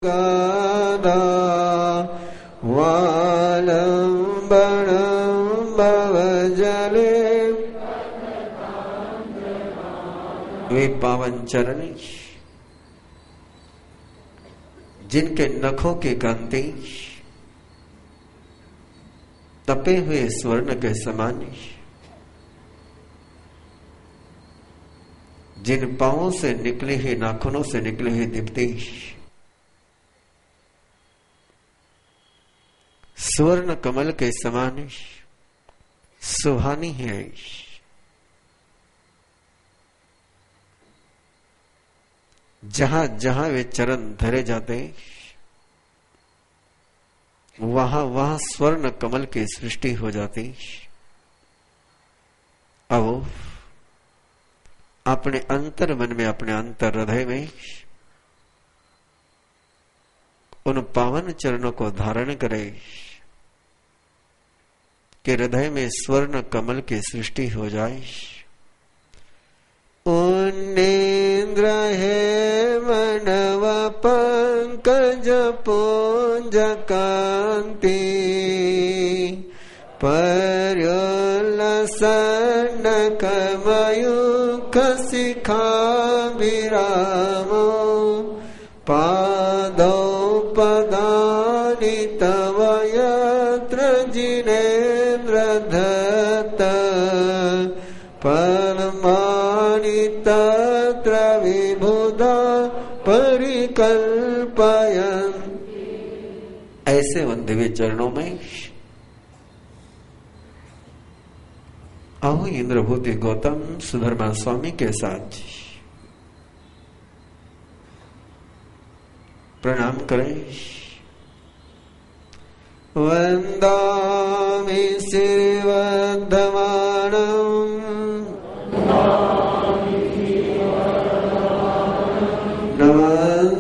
गादा वालंबनं भवजले। वे पावन चरण जिनके नखों की कांति तपे हुए स्वर्ण के समान, जिन पांवों से निकली हुई नाखूनों से निकली हुई दीप्ति स्वर्ण कमल के समान सुहानी है। जहां जहां वे चरण धरे जाते वहां वहां स्वर्ण कमल की सृष्टि हो जाती। अब अपने अंतर मन में, अपने अंतर हृदय में उन पावन चरणों को धारण करे कि हृदय में स्वर्ण कमल की सृष्टि हो जाए। उन्नेन्द्र है मनव पंकज पुंज कांति, पर्योल्लसन कमयूख शिखा विरामो, पादौ पदानि तव यत्र जिनेन्द्र दत्त, परमानि तत्र विबुधा परिकल्पयन्। ऐसे उन दिव्य चरणों में अहो इंद्रभूति गौतम सुधर्मा स्वामी के साथ प्रणाम करें। वंदामि श्रीवर्धमानं,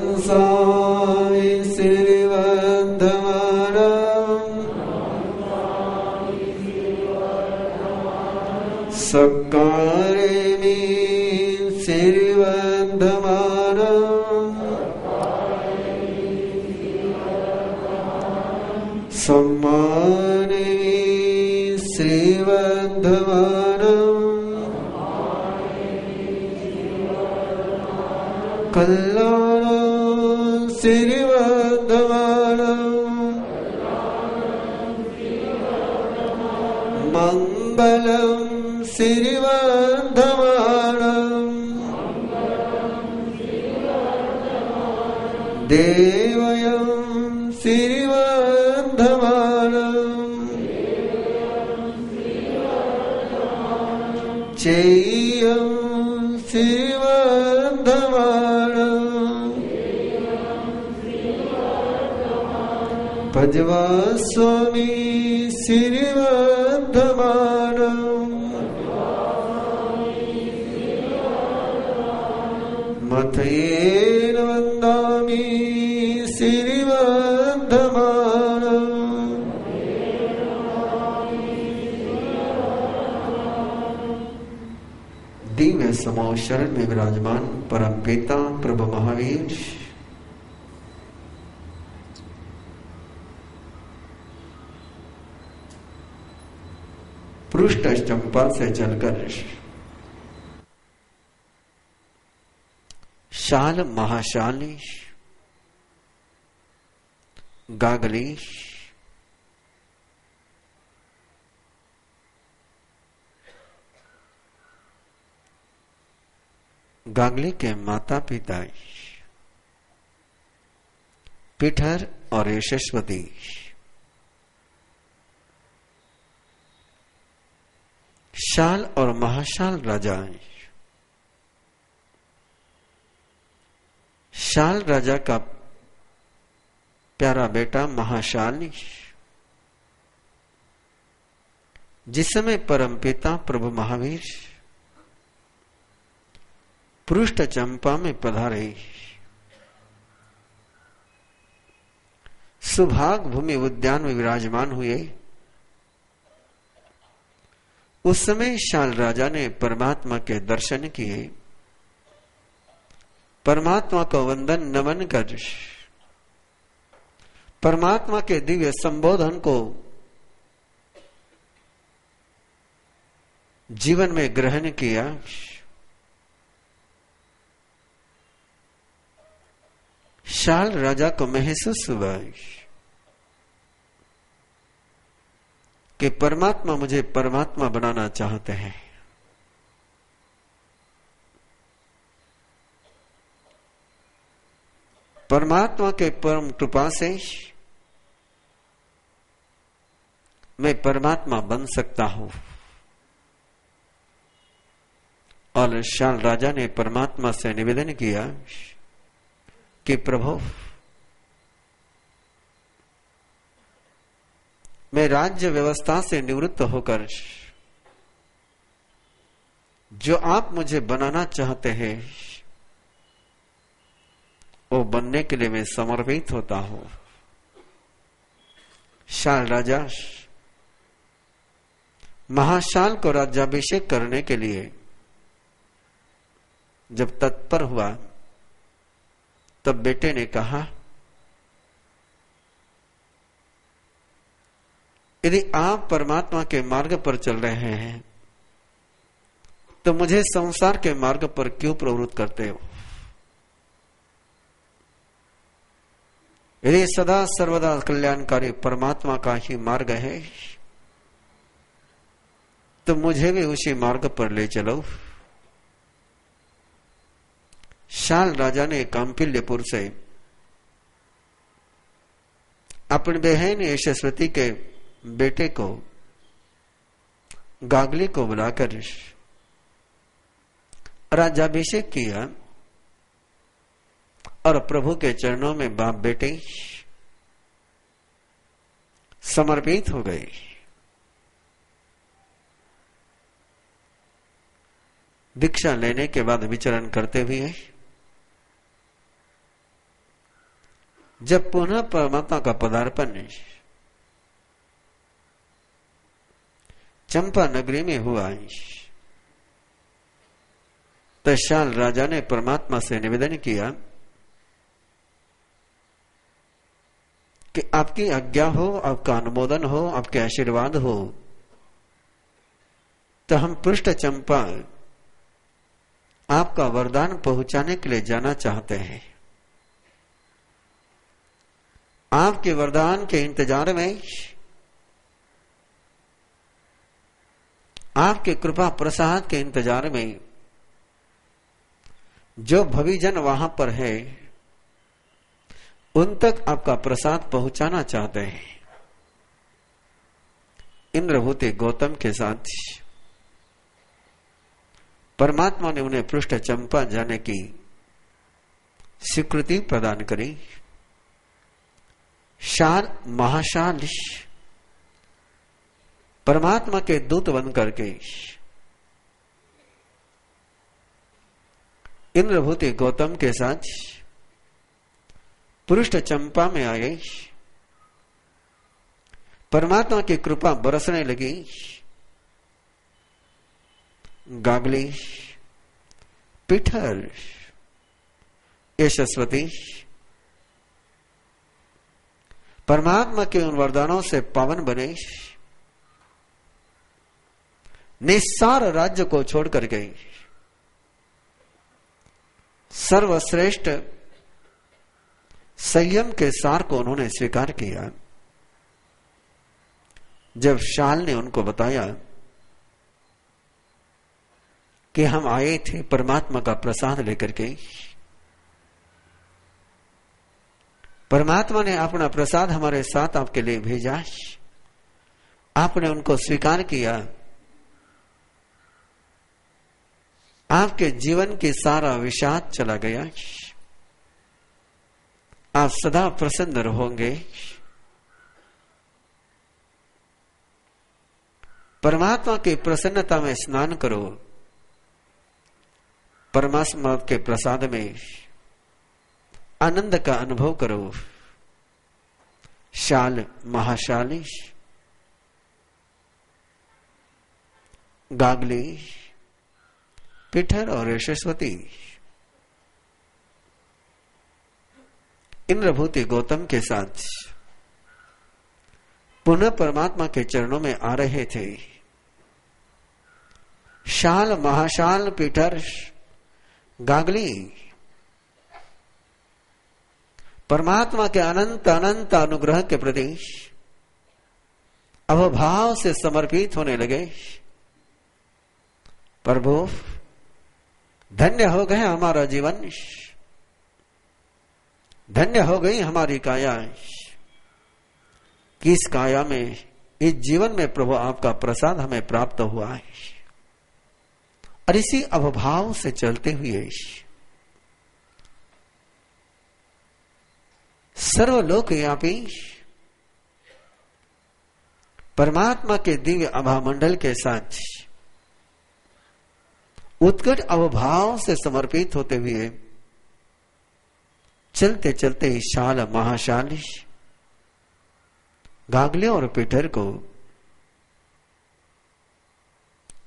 नमस्सामि श्रीवर्धमानं, सत्कारेमि श्रीवर्धमानं, सम्मानेमि श्रीवर्धमानं, कल्याणं श्रीवर्धमानं, मंगलं श्रीवर्धमानं, देवयं श्रीवर्धमानं, चेयं श्रीवर्धमानं, भजवास्वामी श्रीवर्धमानं, मथयेन वन्दामि श्रीवर्धमानं, दिव्य समो शरण में विराजमान परम पिता प्रभु महावीर पृष्ठ चंपा से चलकर शाल महाशाली गागली गागली के माता पिता पिठर और यशस्वती शाल और महाशाल राजा, शाल राजा का प्यारा बेटा महाशाल, जिस समय परमपिता प्रभु महावीर पृष्ठ चंपा में पधारे, सुभाग भूमि उद्यान में विराजमान हुए, उस समय शाल राजा ने परमात्मा के दर्शन किए, परमात्मा को वंदन नमन कर परमात्मा के दिव्य संबोधन को जीवन में ग्रहण किया, शाल राजा को महसूस हुआ कि परमात्मा मुझे परमात्मा बनाना चाहते हैं। परमात्मा के परम कृपा से मैं परमात्मा बन सकता हूं। और शाल राजा ने परमात्मा से निवेदन किया कि प्रभु, मैं राज्य व्यवस्था से निवृत्त होकर जो आप मुझे बनाना चाहते हैं वो बनने के लिए मैं समर्पित होता हूं। शाल राजा महाशाल को राज्याभिषेक करने के लिए जब तत्पर हुआ तब बेटे ने कहा, यदि आप परमात्मा के मार्ग पर चल रहे हैं तो मुझे संसार के मार्ग पर क्यों प्रवृत्त करते हो? यदि सदा सर्वदा कल्याणकारी परमात्मा का ही मार्ग है तो मुझे भी उसी मार्ग पर ले चलो। शाल राजा ने कांपिल्यपुर से अपनी बहन यशस्वती के बेटे को गागली को बुलाकर राज्याभिषेक किया और प्रभु के चरणों में बाप बेटे समर्पित हो गए। दीक्षा लेने के बाद विचरण करते हुए जब पुनः परमात्मा का पदार्पण चंपा नगरी में हुआ तो शाल राजा ने परमात्मा से निवेदन किया कि आपकी आज्ञा हो, आपका अनुमोदन हो, आपके आशीर्वाद हो तो हम पृष्ठ चंपा आपका वरदान पहुंचाने के लिए जाना चाहते हैं। आपके वरदान के इंतजार में, आपके कृपा प्रसाद के इंतजार में जो भविजन वहां पर है उन तक आपका प्रसाद पहुंचाना चाहते हैं। इंद्रभूति गौतम के साथ परमात्मा ने उन्हें पृष्ठ चंपा जाने की स्वीकृति प्रदान करी। शाल महाशाल परमात्मा के दूत बन करके इंद्रभूति गौतम के साथ पृष्ठ चंपा में आए। परमात्मा की कृपा बरसने लगी। गागली, पिठर, यशस्वती परमात्मा के उन वरदानों से पावन बने। निस्सार राज्य को छोड़कर गए। सर्वश्रेष्ठ संयम के सार को उन्होंने स्वीकार किया। जब शाल ने उनको बताया कि हम आए थे परमात्मा का प्रसाद लेकर के, परमात्मा ने अपना प्रसाद हमारे साथ आपके लिए भेजा, आपने उनको स्वीकार किया, आपके जीवन की सारा विषाद चला गया, आप सदा प्रसन्न रहोगे। परमात्मा की प्रसन्नता में स्नान करो, परमात्मा के प्रसाद में आनंद का अनुभव करो। शाल महाशाली, गागली, पिठर और यशस्वती इंद्रभूति गौतम के साथ पुनः परमात्मा के चरणों में आ रहे थे। शाल महाशाल पीटर गागली परमात्मा के अनंत अनंत अनुग्रह के प्रति अवभाव से समर्पित होने लगे। प्रभु धन्य हो गए हमारा जीवन, धन्य हो गई हमारी काया कि इस काया में, इस जीवन में प्रभु आपका प्रसाद हमें प्राप्त हुआ है। और इसी अवभाव से चलते हुए सर्वलोकव्यापी परमात्मा के दिव्य अभामंडल के साथ उत्कट अवभाव से समर्पित होते हुए चलते चलते शाल महाशाल गागले और पीटर को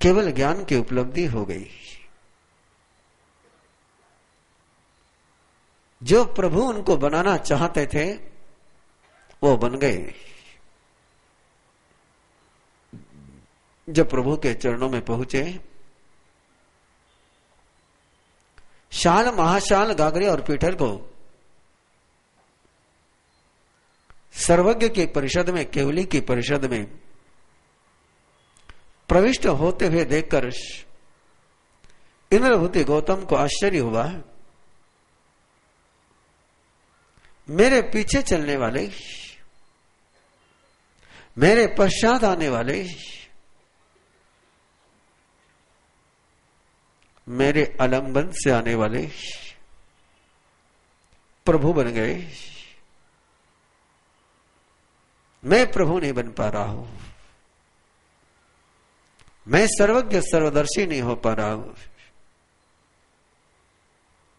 केवल ज्ञान की उपलब्धि हो गई। जो प्रभु उनको बनाना चाहते थे वो बन गए। जब प्रभु के चरणों में पहुंचे, शाल महाशाल गागरे और पीटर को सर्वज्ञ की परिषद में, केवली की परिषद में प्रविष्ट होते हुए देखकर इंद्रभूति गौतम को आश्चर्य हुआ। मेरे पीछे चलने वाले, मेरे पश्चात आने वाले, मेरे आलंबन से आने वाले प्रभु बन गए, मैं प्रभु नहीं बन पा रहा हूं, मैं सर्वज्ञ सर्वदर्शी नहीं हो पा रहा हूं।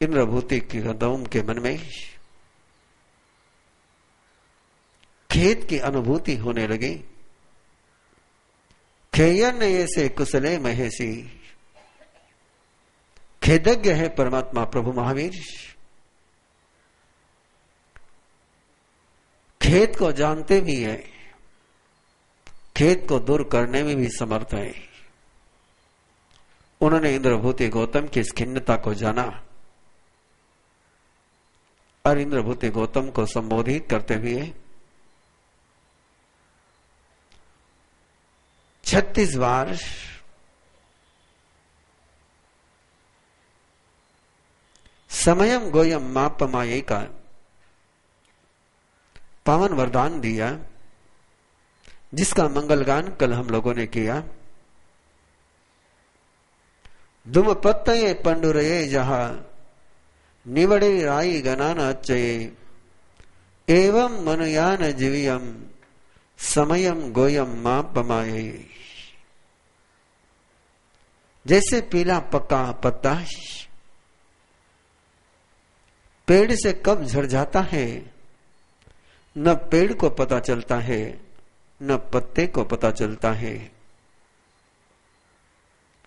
इंद्रभूति की गौतम के मन में खेद की अनुभूति होने लगी। खेयन ये से कुशले महेशी, खेदज्ञ है परमात्मा प्रभु महावीर, खेद को जानते भी है, खेद को दूर करने में भी समर्थ है। उन्होंने इंद्रभूति गौतम की इस खिन्नता को जाना और इंद्रभूति गौतम को संबोधित करते हुए 36 बार समयम गोयम मापमाये का पावन वरदान दिया, जिसका मंगलगान कल हम लोगों ने किया। दुम पत्तये पंडुरये जहा निवड़े राई गनान अच्छये, एवं मनुयान जीवियम समयम गोयम मापमाये। जैसे पीला पक्का पत्ता पेड़ से कब झड़ जाता है, न पेड़ को पता चलता है न पत्ते को पता चलता है,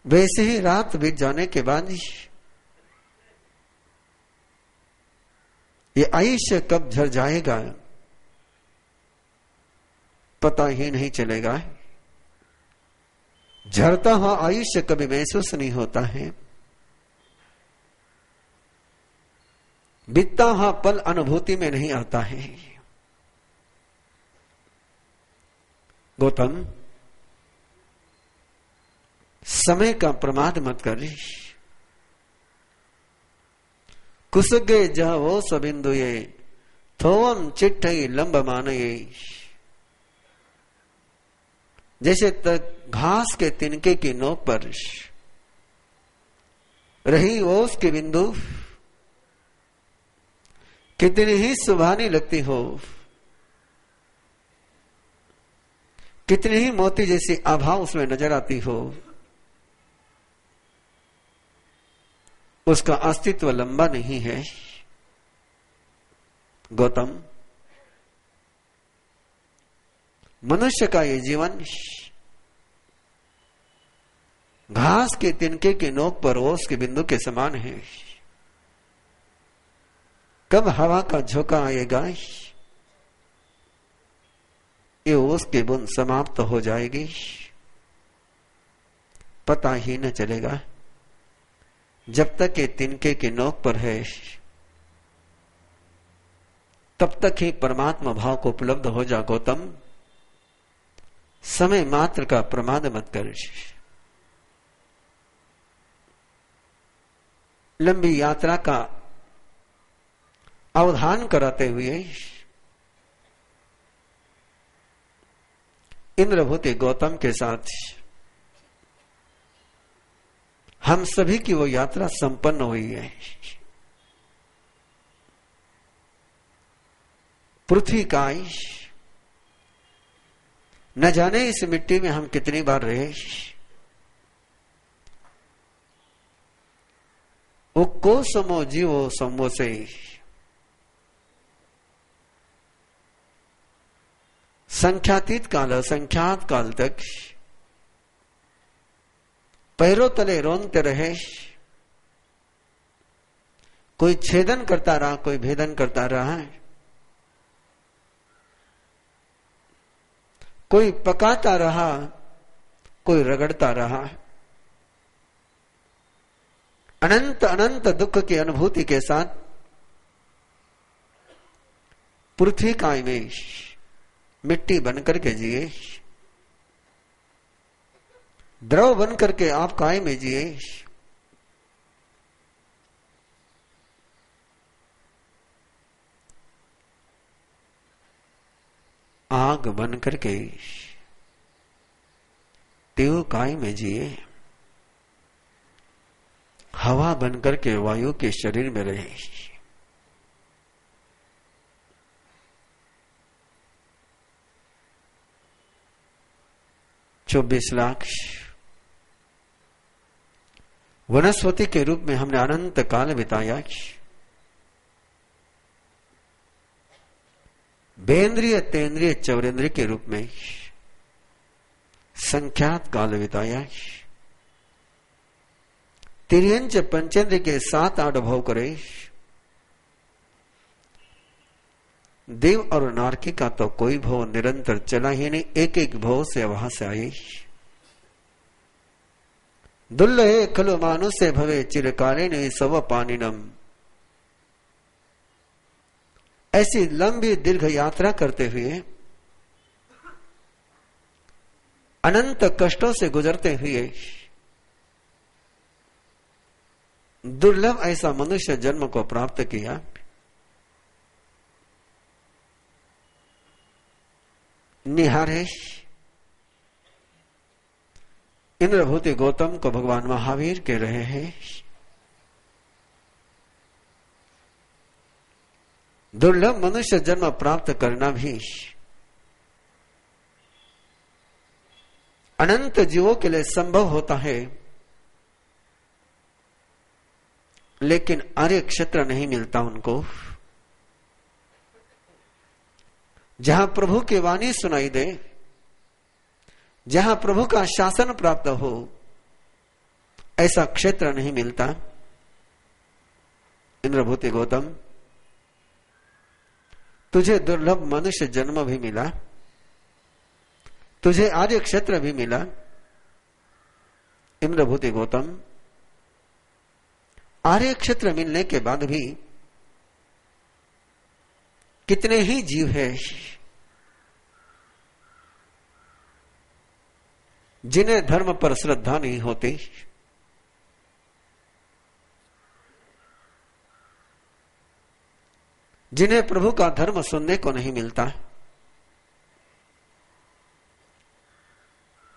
वैसे ही रात बीत जाने के बाद ये आयुष्य कब झड़ जाएगा पता ही नहीं चलेगा। झड़ता हुआ आयुष्य कभी महसूस नहीं होता है, बीतता हुआ पल अनुभूति में नहीं आता है। गौतम, समय का प्रमाद मत कर। कुसगे जह वो सबिंदुये थोम चिट्ठई लंब मानये। जैसे तक घास के तिनके की नोक पर रही ओस की बिंदु कितनी ही सुभानी लगती हो, कितनी ही मोती जैसी आभा उसमें नजर आती हो, उसका अस्तित्व लंबा नहीं है। गौतम, मनुष्य का ये जीवन घास के तिनके की नोक पर ओस के बिंदु के समान है। कब हवा का झोंका आएगा, ये ओस की बूंद समाप्त हो जाएगी, पता ही न चलेगा। जब तक ये तिनके की नोक पर है तब तक ही परमात्मा भाव को उपलब्ध हो जा गौतम। समय मात्र का प्रमाद मत कर। लंबी यात्रा का अवधान कराते हुए इंद्रभूति गौतम के साथ हम सभी की वो यात्रा संपन्न हुई है। पृथ्वी का न जाने इस मिट्टी में हम कितनी बार रहे। उक्को समो जीवो समो से संख्यातीत काल असंख्यात काल तक पैरों तले रोंदते रहे। कोई छेदन करता रहा, कोई भेदन करता रहा, कोई पकाता रहा, कोई रगड़ता रहा। अनंत अनंत दुख की अनुभूति के साथ पृथ्वी काय में मिट्टी बनकर के जिए, द्रव बनकर के आप काय में जिए। आग बन करके तेव काय में जिए, हवा बनकर के वायु के शरीर में रहे। चौबीस लाख वनस्पति के रूप में हमने अनंत काल बिताया। बेंद्रिय तेंद्रिय चौरेंद्रिय के रूप में संख्यात काल बिताया। तिर्यंच पंचेंद्र के 7-8 भव करे। देव और नारकी का तो कोई भव निरंतर चला ही नहीं, एक एक भव से वहां से आए। दुल्लहे खलु मानुष्य भवे चिरकालीन सव पानिनम। ऐसी लंबी दीर्घ यात्रा करते हुए, अनंत कष्टों से गुजरते हुए दुर्लभ ऐसा मनुष्य जन्म को प्राप्त किया। निहारे इंद्रभूति गौतम को भगवान महावीर कह रहे हैं, दुर्लभ मनुष्य जन्म प्राप्त करना भी अनंत जीवों के लिए संभव होता है, लेकिन आर्य क्षेत्र नहीं मिलता उनको, जहां प्रभु की वाणी सुनाई दे, जहां प्रभु का शासन प्राप्त हो, ऐसा क्षेत्र नहीं मिलता। इंद्रभूति गौतम, तुझे दुर्लभ मनुष्य जन्म भी मिला, तुझे आर्य क्षेत्र भी मिला। इंद्रभूति गौतम, आर्य क्षेत्र मिलने के बाद भी कितने ही जीव है जिन्हें धर्म पर श्रद्धा नहीं होती, जिन्हें प्रभु का धर्म सुनने को नहीं मिलता,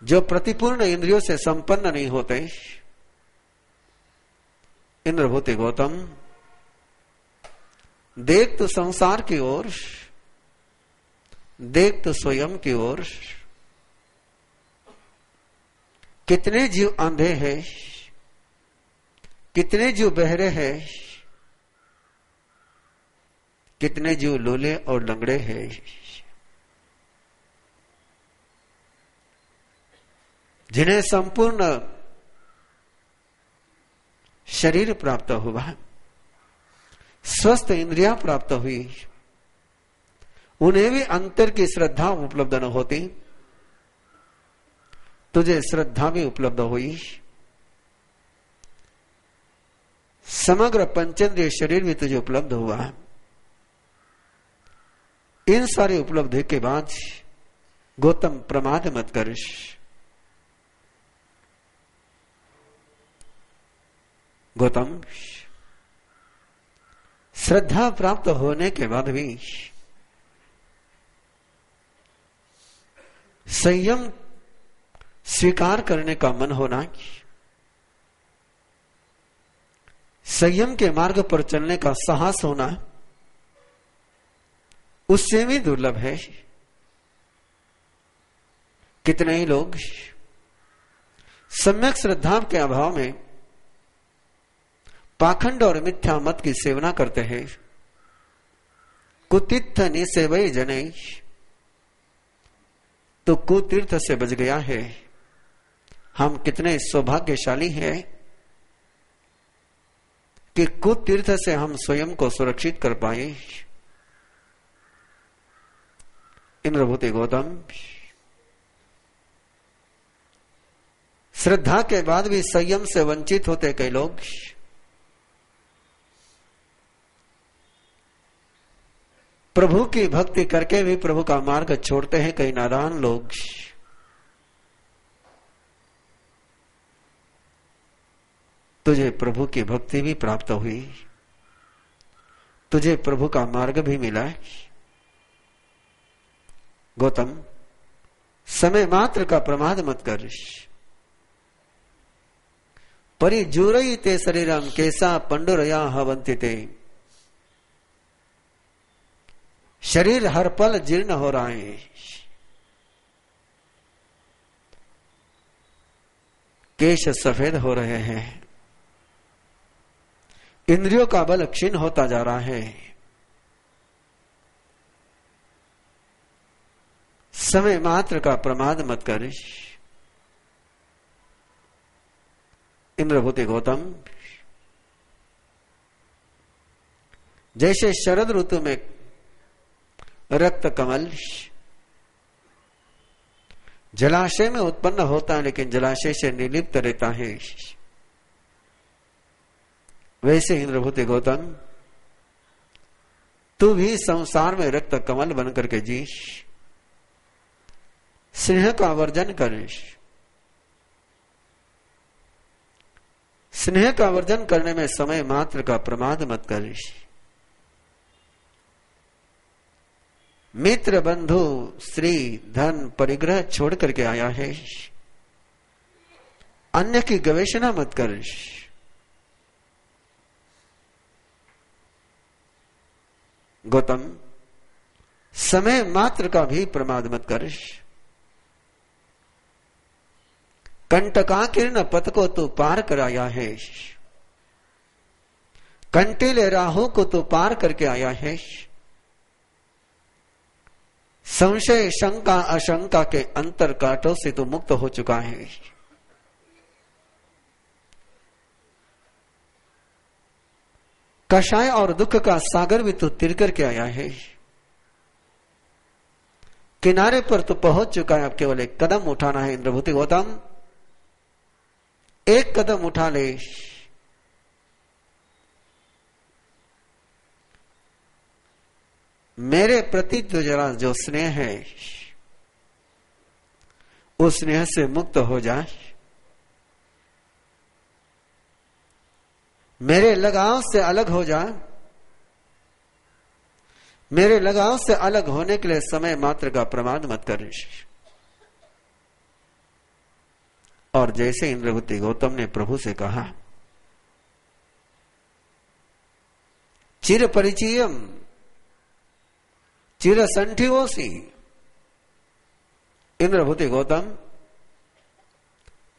जो प्रतिपूर्ण इंद्रियों से संपन्न नहीं होते। इंद्रभूति गौतम, देख तो संसार की ओर, देख तो स्वयं की ओर। कितने जीव अंधे हैं, कितने जीव बहरे हैं, कितने जीव लोले और लंगड़े हैं, जिन्हें संपूर्ण शरीर प्राप्त हुआ, स्वस्थ इंद्रियां प्राप्त हुई, उन्हें भी अंतर की श्रद्धा उपलब्ध न होती, तुझे श्रद्धा भी उपलब्ध हुई, समग्र पंचेंद्रिय शरीर भी तुझे उपलब्ध हुआ। इन सारी उपलब्धि के बाद गौतम प्रमाद मत कर। गौतम, श्रद्धा प्राप्त होने के बाद भी संयम स्वीकार करने का मन होना, संयम के मार्ग पर चलने का साहस होना, उससे भी दुर्लभ है। कितने ही लोग सम्यक श्रद्धा के अभाव में पाखंड और मिथ्या मत की सेवना करते हैं। कुतीर्थ निसेवय जने, तो कुतीर्थ से बच गया है। हम कितने सौभाग्यशाली हैं कि कुतीर्थ से हम स्वयं को सुरक्षित कर पाए। इंद्रभूति गौतम, श्रद्धा के बाद भी संयम से वंचित होते कई लोग। प्रभु की भक्ति करके भी प्रभु का मार्ग छोड़ते हैं कई नादान लोग। तुझे प्रभु की भक्ति भी प्राप्त हुई, तुझे प्रभु का मार्ग भी मिला। गौतम, समय मात्र का प्रमाद मत कर। परिजूरई ते शरीरम कैसा पंडुरया हवंति ते, शरीर हर पल जीर्ण हो रहा है। केश सफेद हो रहे हैं, इंद्रियों का बल क्षीण होता जा रहा है। समय मात्र का प्रमाद मत कर। इंद्रभूति गौतम, जैसे शरद ऋतु में रक्त कमल जलाशय में उत्पन्न होता है लेकिन जलाशय से निर्लिप्त रहता है, वैसे इंद्रभूति गौतम तू भी संसार में रक्त कमल बनकर के जी। स्नेह का वर्जन कर। स्नेह का वर्जन करने में समय मात्र का प्रमाद मत कर। मित्र बंधु स्त्री धन परिग्रह छोड़ करके आया है, अन्य की गवेषणा मत कर। गौतम, समय मात्र का भी प्रमाद मत कर। कंटकाकीर्ण पथ को तू पार कर आया है, कंटीले राहों को तू पार करके आया है। संशय शंका अशंका के अंतर कांटों से तू मुक्त हो चुका है। कषाय और दुख का सागर भी तू तिर करके आया है। किनारे पर तू पहुंच चुका है, अब केवल एक कदम उठाना है। इंद्रभूति गौतम, एक कदम उठा ले। मेरे प्रति तो जरा जो स्नेह है उस स्नेह से मुक्त हो जा। मेरे लगाव से अलग हो जा। मेरे लगाव से अलग होने के लिए समय मात्र का प्रमाद मत कर। और जैसे इंद्रभूति गौतम ने प्रभु से कहा, चिर परिचयम चिर संठिवोसी। इंद्रभूति गौतम,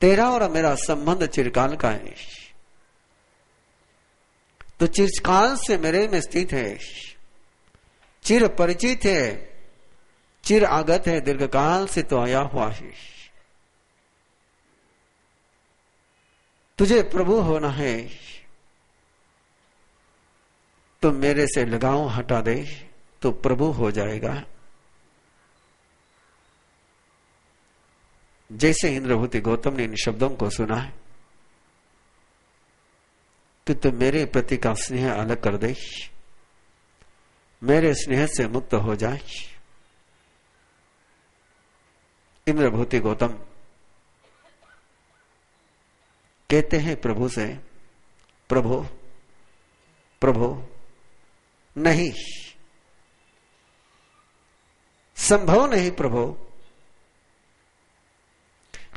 तेरा और मेरा संबंध चिरकाल का है। तो चिरकाल से मेरे में स्थित है, चिर परिचित है, चिर आगत है, दीर्घकाल से तो आया हुआ है। तुझे प्रभु होना है तो मेरे से लगाव हटा दे। तो प्रभु हो जाएगा। जैसे इंद्रभूति गौतम ने इन शब्दों को सुना है कि तू मेरे प्रति का स्नेह अलग कर दे, मेरे स्नेह से मुक्त हो जाए। इंद्रभूति गौतम कहते हैं प्रभु से, प्रभु प्रभु नहीं, संभव नहीं प्रभु,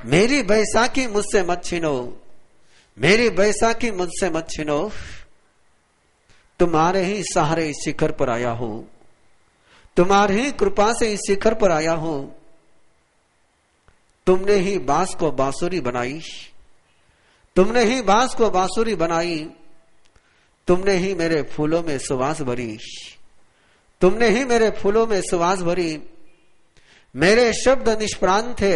मेरी बैसाखी मुझसे मत छीनो, मेरी बैसाखी मुझसे मत छीनो। तुम्हारे ही सहारे इस शिखर पर आया हूं, तुम्हारी ही कृपा से इस शिखर पर आया हूं। तुमने ही बांस को बांसुरी बनाई, तुमने ही बांस को बांसुरी बनाई, तुमने ही मेरे फूलों में सुवास भरी, तुमने ही मेरे फूलों में सुवास भरी। मेरे शब्द निष्प्राण थे,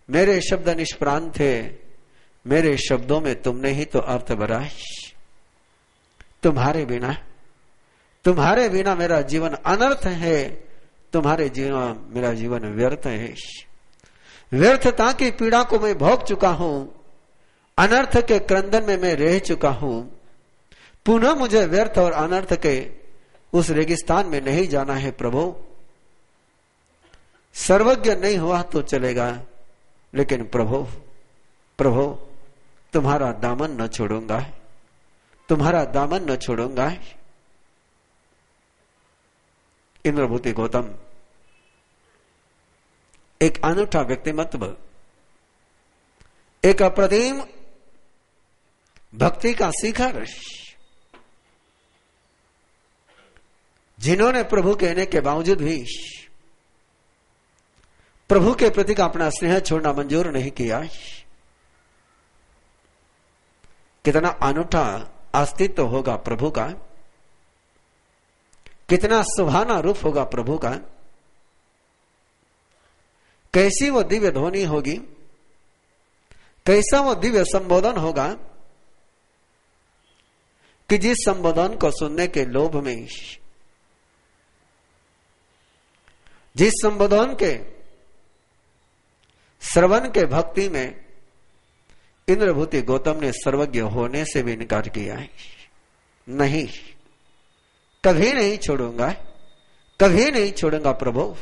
मेरे शब्द निष्प्राण थे, मेरे शब्दों में तुमने ही तो अर्थ भरा। तुम्हारे बिना मेरा जीवन अनर्थ है, तुम्हारे जीवन मेरा जीवन व्यर्थ है। व्यर्थता की पीड़ा को मैं भोग चुका हूं, अनर्थ के क्रंदन में मैं रह चुका हूं। पुनः मुझे व्यर्थ और अनर्थ के उस रेगिस्तान में नहीं जाना है प्रभु। सर्वज्ञ नहीं हुआ तो चलेगा, लेकिन प्रभु प्रभु तुम्हारा दामन न छोड़ूंगा, तुम्हारा दामन न छोड़ूंगा। इंद्रभूति गौतम एक अनूठा व्यक्तिमत्व, एक अप्रतिम भक्ति का शिखर, जिन्होंने प्रभु कहने के बावजूद भी प्रभु के प्रति का अपना स्नेह छोड़ना मंजूर नहीं किया। कितना अनूठा अस्तित्व होगा प्रभु का, कितना सुहाना रूप होगा प्रभु का, कैसी वो दिव्य ध्वनि होगी, कैसा वो दिव्य संबोधन होगा कि जिस संबोधन को सुनने के लोभ में, जिस संबोधन के श्रवण के भक्ति में इंद्रभूति गौतम ने सर्वज्ञ होने से भी इनकार किया है। नहीं, कभी नहीं छोड़ूंगा, कभी नहीं छोड़ूंगा प्रभु,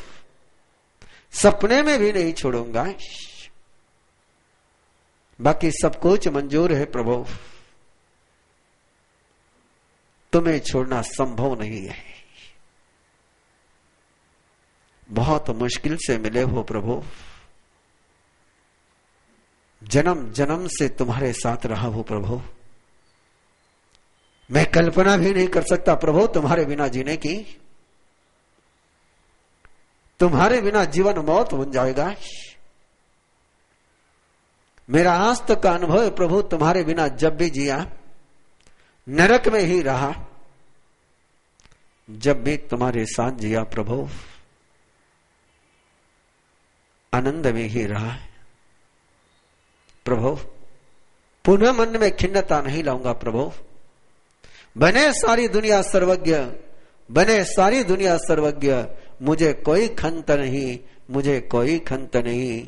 सपने में भी नहीं छोड़ूंगा। बाकी सब कुछ मंजूर है प्रभु, तुम्हें छोड़ना संभव नहीं है। बहुत मुश्किल से मिले हो प्रभु, जन्म जन्म से तुम्हारे साथ रहा हूं प्रभु। मैं कल्पना भी नहीं कर सकता प्रभु तुम्हारे बिना जीने की, तुम्हारे बिना जीवन मौत बन जाएगा। मेरा आज तक का अनुभव है प्रभु, तुम्हारे बिना जब भी जिया नरक में ही रहा, जब भी तुम्हारे साथ जिया प्रभु आनंद में ही रहा। प्रभु पुनः मन में खिन्नता नहीं लाऊंगा प्रभु। बने सारी दुनिया सर्वज्ञ, बने सारी दुनिया सर्वज्ञ, मुझे कोई खंत नहीं, मुझे कोई खंत नहीं।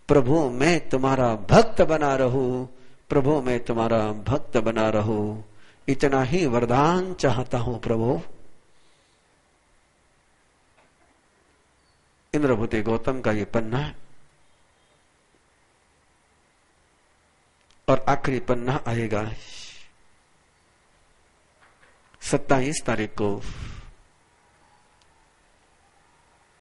प्रभु मैं तुम्हारा भक्त बना रहूं, प्रभु मैं तुम्हारा भक्त बना रहूं, इतना ही वरदान चाहता हूं प्रभु। इंद्रभूति गौतम का ये पन्ना और आखिरी पन्ना आएगा 27 तारीख को।